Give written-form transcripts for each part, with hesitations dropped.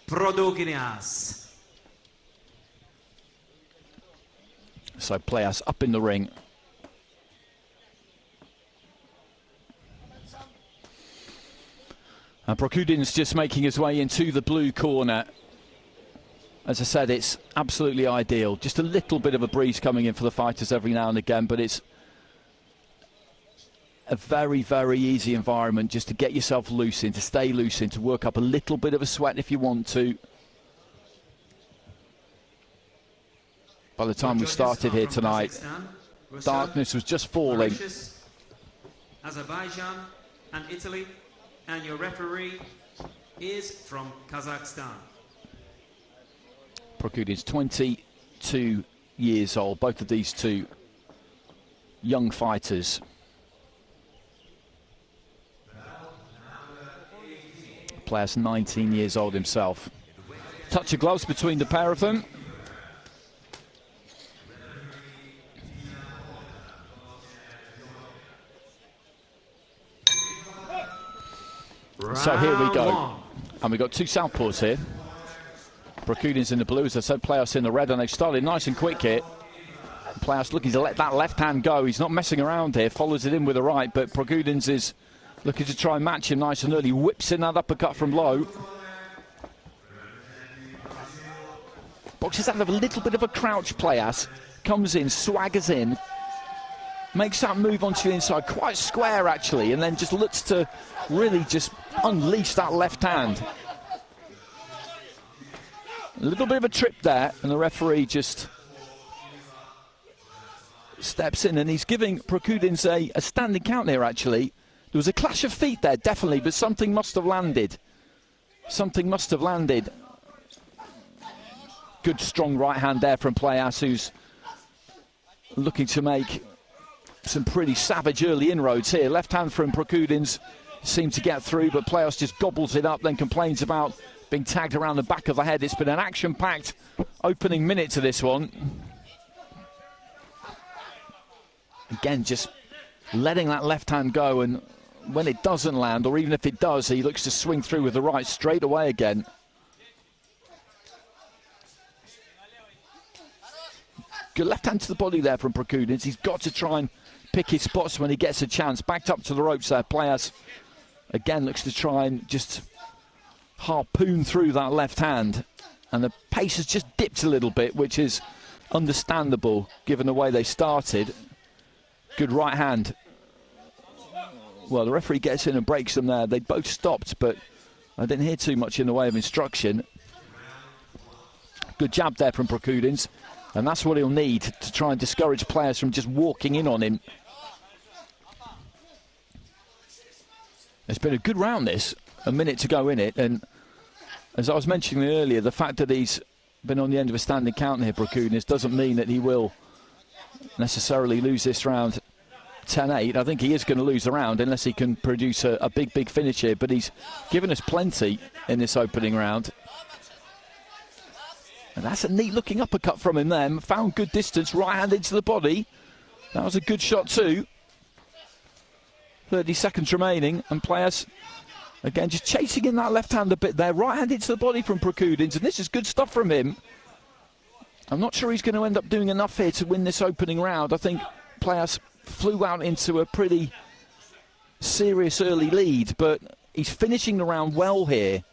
PROKUDINS. So Pleas up in the ring. And PROKUDINS just making his way into the blue corner. As I said, it's absolutely ideal. Just a little bit of a breeze coming in for the fighters every now and again, but it's a very, very easy environment just to get yourself loose in, to stay loose in, to work up a little bit of a sweat if you want to. By the time we started here tonight, darkness was just falling. Azerbaijan and Italy, and your referee is from Kazakhstan. PROKUDINS, 22 years old, both of these two young fighters. Pleas 19 years old himself. Touch of gloves between the pair of them. So here we go. And we've got two southpaws here. PROKUDINS in the blue, as I said, Pleas in the red, and they've started nice and quick here. Pleas looking to let that left hand go. He's not messing around here, follows it in with the right, but PROKUDINS is looking to try and match him nice and early. Whips in that uppercut from low. Boxes out of a little bit of a crouch. Pleas comes in, swaggers in, makes that move onto the inside, quite square actually, and then just looks to really just unleash that left hand. A little bit of a trip there, and the referee just steps in, and he's giving PROKUDINS a standing count here actually. There was a clash of feet there, definitely, but something must have landed. Something must have landed. Good strong right hand there from Pleas, who's looking to make some pretty savage early inroads here. Left hand from PROKUDINS seemed to get through, but Pleas just gobbles it up, then complains about being tagged around the back of the head. It's been an action-packed opening minute to this one. Again, just letting that left hand go, and when it doesn't land, or even if it does, he looks to swing through with the right straight away again. Good left hand to the body there from PROKUDINS. He's got to try and pick his spots when he gets a chance. Backed up to the ropes there. Pleas again looks to try and just harpoon through that left hand, and the pace has just dipped a little bit, which is understandable given the way they started. Good right hand. Well, the referee gets in and breaks them there. They both stopped, but I didn't hear too much in the way of instruction. Good jab there from PROKUDINS, and that's what he'll need to try and discourage players from just walking in on him. It's been a good round, this. A minute to go in it, and as I was mentioning earlier, the fact that he's been on the end of a standing count here, PROKUDINS, doesn't mean that he will necessarily lose this round 10-8. I think he is going to lose the round unless he can produce a big finish here, but he's given us plenty in this opening round. And that's a neat looking uppercut from him there. Found good distance, right hand into the body. That was a good shot too. 30 seconds remaining, and Pleas again just chasing in that left hand a bit there. Right hand into the body from PROKUDINS, and this is good stuff from him. I'm not sure he's going to end up doing enough here to win this opening round. I think Pleas flew out into a pretty serious early lead, but he's finishing the round well here,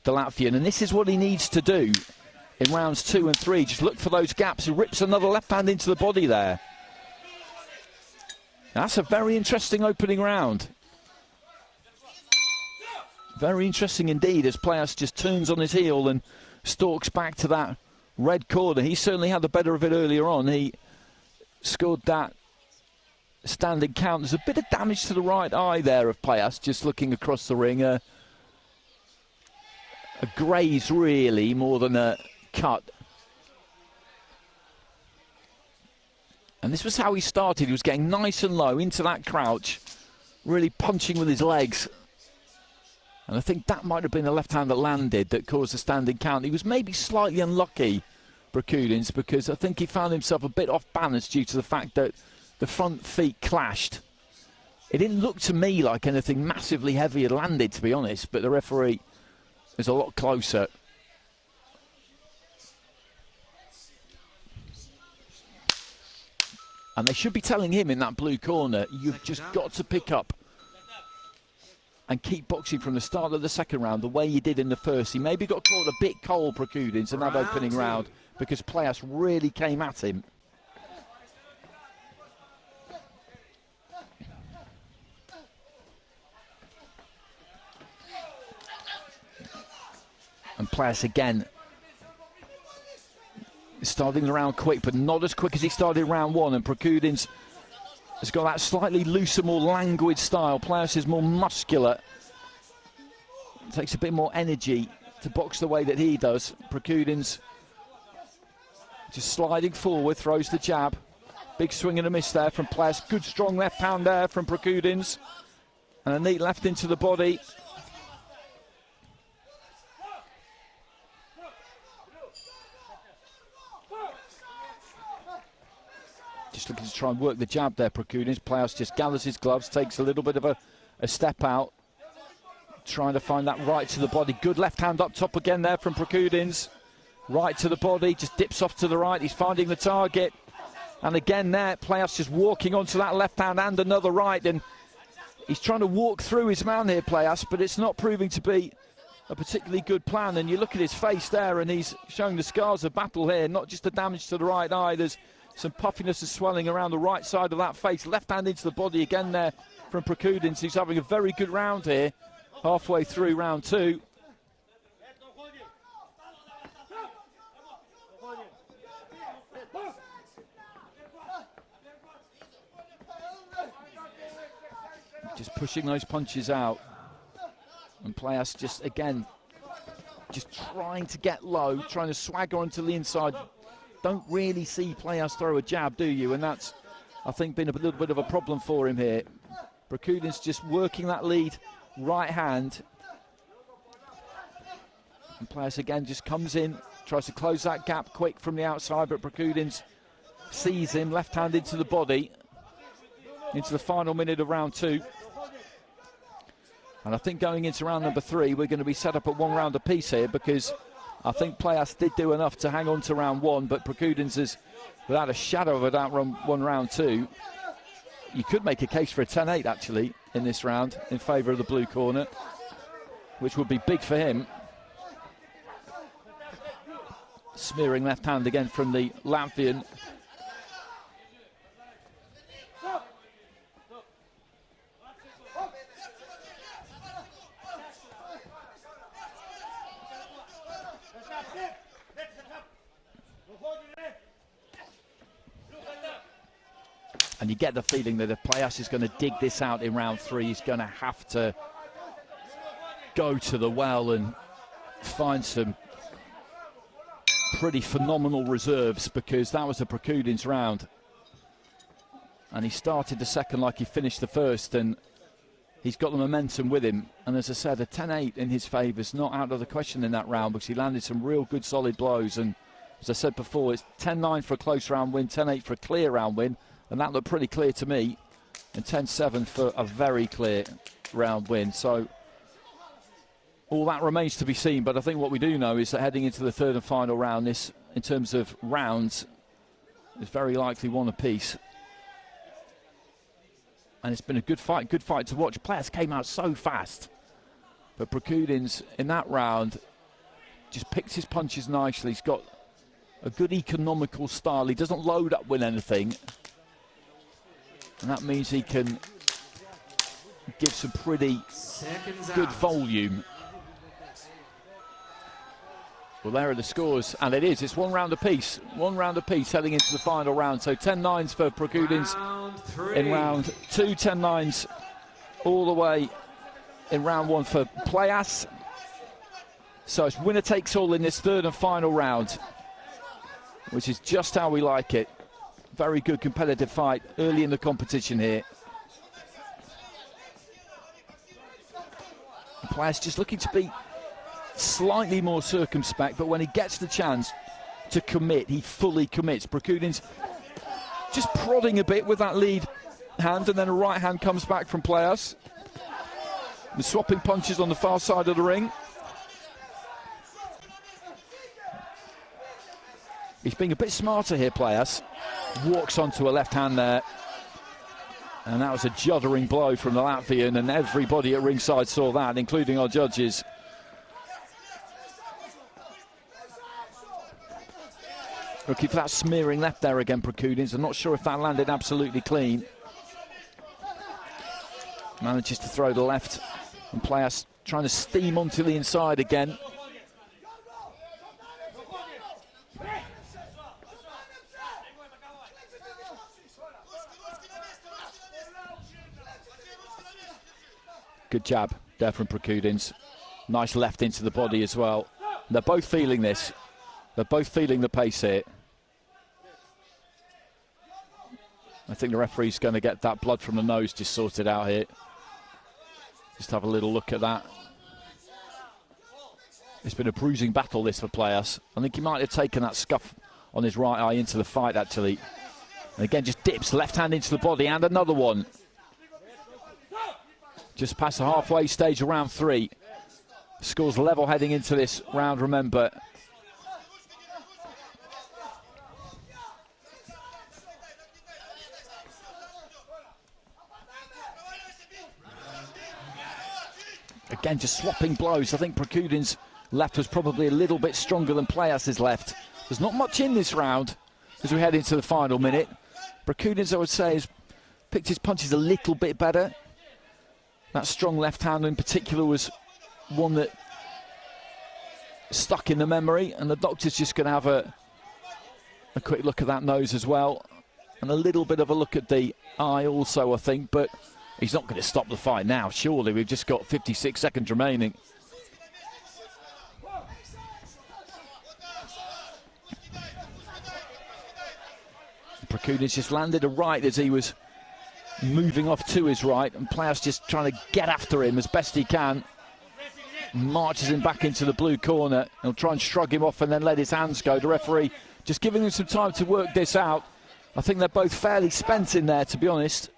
the Latvian, and this is what he needs to do in rounds 2 and 3. Just look for those gaps. He rips another left hand into the body there. That's a very interesting opening round. Very interesting indeed, as Pleas just turns on his heel and stalks back to that red corner. He certainly had the better of it earlier on. He scored that standing count. There's a bit of damage to the right eye there of Pleas, just looking across the ring. A graze, really, more than a cut. And this was how he started. He was getting nice and low into that crouch, really punching with his legs. And I think that might have been the left hand that landed that caused the standing count. He was maybe slightly unlucky, PROKUDINS, because I think he found himself a bit off balance due to the fact that the front feet clashed. It didn't look to me like anything massively heavy had landed, to be honest, but the referee is a lot closer. And they should be telling him in that blue corner, you've just got to pick up and keep boxing from the start of the second round the way you did in the first. He maybe got caught a bit cold, Prokudins, in that opening round because Pleas really came at him. And Pleas again starting the round quick, but not as quick as he started round one. And Prokudins has got that slightly looser, more languid style. Pleas is more muscular. It takes a bit more energy to box the way that he does. Prokudins just sliding forward, throws the jab. Big swing and a miss there from Pleas. Good strong left hand there from Prokudins. And a neat left into the body. Just looking to try and work the jab there, Prokudins. Pleas just gathers his gloves, takes a little bit of a step out, trying to find that right to the body. Good left hand up top again there from Prokudins. Right to the body, just dips off to the right. He's finding the target. And again there, Pleas just walking onto that left hand and another right. And he's trying to walk through his man here, Pleas, but it's not proving to be a particularly good plan. And you look at his face there, and he's showing the scars of battle here, not just the damage to the right eye. There's some puffiness and swelling around the right side of that face. Left hand into the body again there from Prokudins. He's having a very good round here, halfway through round two. Just pushing those punches out. And Pleas just, again, just trying to get low, trying to swagger onto the inside. Don't really see Pleas throw a jab, do you? And that's, I think, been a little bit of a problem for him here. Prokudins just working that lead right hand. And Pleas again just comes in, tries to close that gap quick from the outside, but Prokudins sees him, left hand into the body, into the final minute of round two. And I think going into round number three, we're going to be set up at 1 round apiece here, because I think Pleas did do enough to hang on to round one, but Prokudins is, without a shadow of a doubt, won round two. You could make a case for a 10-8, actually, in this round, in favour of the blue corner, which would be big for him. Smearing left hand again from the Latvian. And you get the feeling that if Pleas is going to dig this out in round three, he's going to have to go to the well and find some pretty phenomenal reserves, because that was a Prokudins round. And he started the second like he finished the first, and he's got the momentum with him. And as I said, a 10-8 in his favour is not out of the question in that round, because he landed some real good solid blows. And as I said before, it's 10-9 for a close round win, 10-8 for a clear round win. And that looked pretty clear to me, and 10-7 for a very clear round win. So all that remains to be seen, but I think what we do know is that heading into the third and final round, this, in terms of rounds, is very likely one apiece. And it's been a good fight to watch. Pleas came out so fast, but Prokudins in that round just picks his punches nicely. He's got a good economical style. He doesn't load up with anything. And that means he can give some pretty good volume. Well, there are the scores, and it's 1 round apiece. 1 round apiece heading into the final round. So 10-9s for Prokudins in round two, 10-9s all the way in round one for Pleas. So it's winner takes all in this third and final round, which is just how we like it. Very good competitive fight early in the competition here. Pleas just looking to be slightly more circumspect, but when he gets the chance to commit, he fully commits. Prokudins just prodding a bit with that lead hand, and then a right hand comes back from Pleas. The swapping punches on the far side of the ring. He's being a bit smarter here, Pleas. Walks onto a left hand there. And that was a juddering blow from the Latvian, and everybody at ringside saw that, including our judges. Looking for that smearing left there again, PROKUDINS. I'm not sure if that landed absolutely clean. Manages to throw the left, and Pleas trying to steam onto the inside again. Good jab there from PROKUDINS. Nice left into the body as well. They're both feeling this. They're both feeling the pace here. I think the referee's going to get that blood from the nose just sorted out here. Just have a little look at that. It's been a bruising battle, this, for Pleas. I think he might have taken that scuff on his right eye into the fight, actually. And again, just dips left hand into the body, and another one. Just past the halfway stage of round 3. Scores level heading into this round, remember. Again, just swapping blows. I think PROKUDINS' left was probably a little bit stronger than Pleas' left. There's not much in this round as we head into the final minute. PROKUDINS, I would say, has picked his punches a little bit better. That strong left hand in particular was one that stuck in the memory, and the doctor's just going to have a quick look at that nose as well, and a little bit of a look at the eye also, I think, but he's not going to stop the fight now, surely. We've just got 56 seconds remaining. PROKUDINS just landed a right as he was moving off to his right, and Pleas just trying to get after him as best he can. Marches him back into the blue corner. He'll try and shrug him off and then let his hands go. The referee just giving him some time to work this out. I think they're both fairly spent in there, to be honest.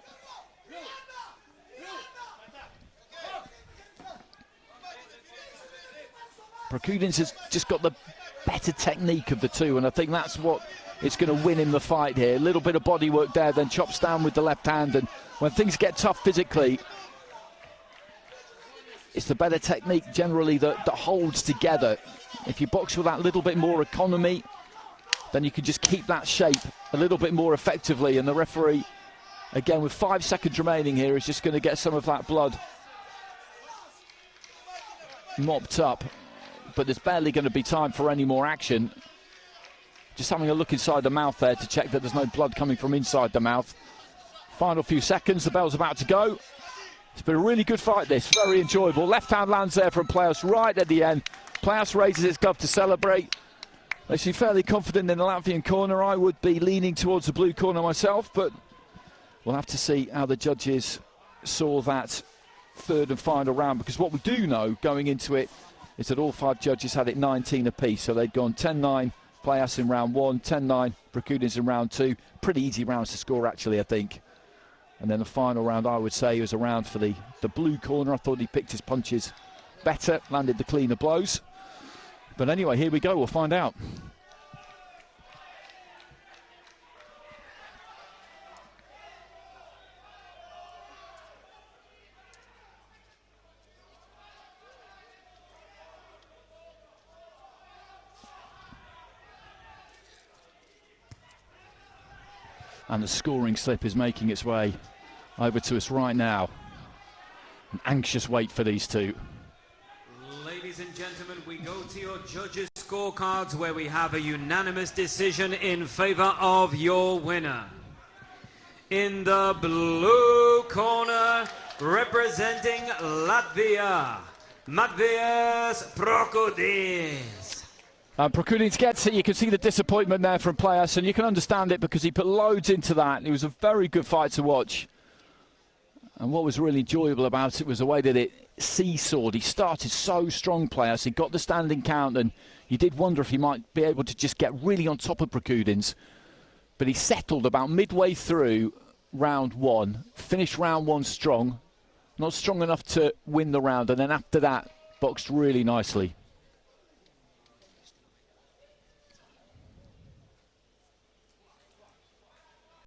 PROKUDINS has just got the better technique of the two, and I think that's what it's going to win him the fight here. A little bit of body work there, then chops down with the left hand, and when things get tough physically, it's the better technique generally that holds together. If you box with that little bit more economy, then you can just keep that shape a little bit more effectively, and the referee, again with 5 seconds remaining here, is just going to get some of that blood mopped up, but there's barely going to be time for any more action. Just having a look inside the mouth there to check that there's no blood coming from inside the mouth. Final few seconds, the bell's about to go. It's been a really good fight, this, very enjoyable. Left hand lands there from Pleas right at the end. Pleas raises his glove to celebrate. They seem fairly confident in the Latvian corner. I would be leaning towards the blue corner myself, but we'll have to see how the judges saw that third and final round, because what we do know going into it is that all 5 judges had it 19 apiece, so they'd gone 10-9 Pleas in round 1, 10-9 PROKUDINS in round 2. Pretty easy rounds to score, actually, I think. And then the final round, I would say, was a round for the blue corner. I thought he picked his punches better, landed the cleaner blows. But anyway, here we go, we'll find out. And the scoring slip is making its way over to us right now. An anxious wait for these two. Ladies and gentlemen, we go to your judges' scorecards, where we have a unanimous decision in favour of your winner. In the blue corner, representing Latvia, Matvejas PROKUDINS. PROKUDINS gets it. You can see the disappointment there from Pleas, and you can understand it because he put loads into that. It was a very good fight to watch. And what was really enjoyable about it was the way that it seesawed. He started so strong, Pleas. He got the standing count, and you did wonder if he might be able to just get really on top of PROKUDINS. But he settled about midway through round 1, finished round 1 strong, not strong enough to win the round, and then after that, boxed really nicely.